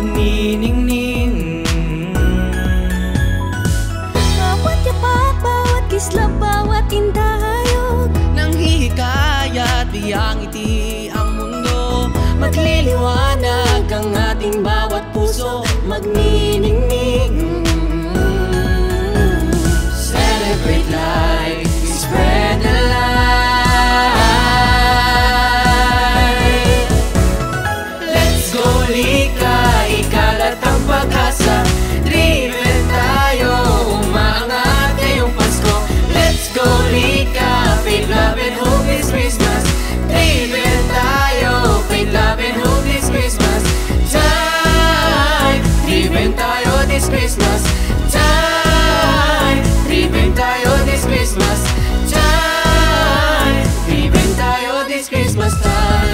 magniningning. Bawat yapak, bawat kislap, bawat indahayog, Nang hihikayat, biyang ngiti ang mundo. Magliliwanag ang ating bawat puso, magniningning. Celebrate life, we spread the light. Let's go lika, ikalat ang pag-asa. Driven tayo, umaangat ngayong Pasko. Let's go lika, faith, love and hope this Christmas. Driven tayo, faith, love and hope this Christmas time. Driven tayo this Christmas time. Driven tayo this Christmas time. Driven tayo this Christmas time.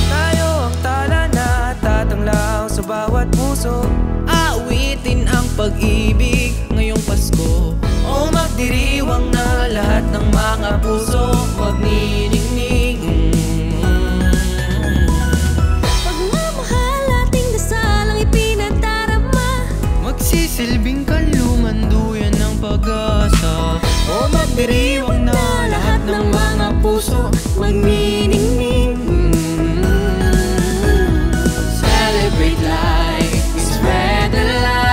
Tayo ang tala na tatanglaw sa bawat puso. Awitin ang pag-ibig ngayong Pasko. O magdiriwang na lahat ng mga puso, magniningning. pagmamahal ating dasal ang ipinadarama. Magsisilbing kanlungan, duyan ng pag-asa. O magdiriwang na lahat ng mga puso, magniningning. Celebrate life, we spread the light.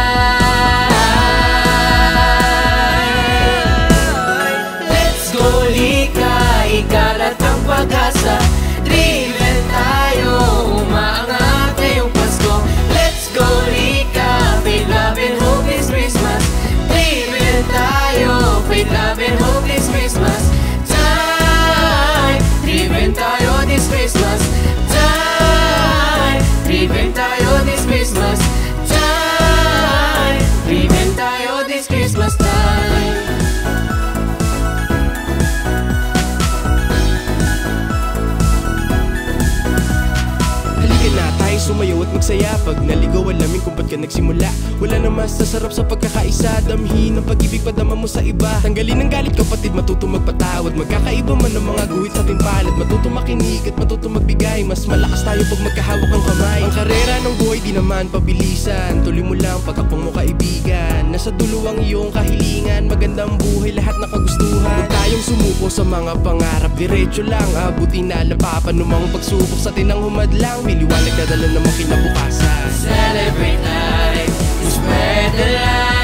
Let's go lika, ikalat ang pag-asa. Driven tayo, umaangat ngayong Pasko. Let's go lika, faith, love and hope this Christmas. Driven tayo, faith, love and hope this Christmas time. Driven tayo this Christmas time. Driven tayo this Christmas time. Driven tayo this Christmas time. Halika na tayo sumayaw at magsaya. Pag naligaw alamin kung ba't ka nagsimula. Wala na mas sasarap sa pagkakaisa. Damhin ang pag-ibig, padama mo sa iba. Tanggalin ang galit kapatid, matuto magpatawad. Magkakaiba man ang mga guhit sa ating palad. Matuto makinig at matuto magbigay. Mas malakas tayo pag magkahawak ang kamay. Ang karera ng buhay di naman pabilisan. Tuloy mo lang pagkapong mo kaibigan. Nasa dulo ang iyong kahilingan. Magandang buhay, lahat na kagustuhan. Huwag tayong sumuko sa mga pangarap. Diretso lang, abutin na lapapan. Numang pagsubok sa tinang humadlang. May liwanag na dala ng mga kinabukasan. Celebrate life, we spread the light.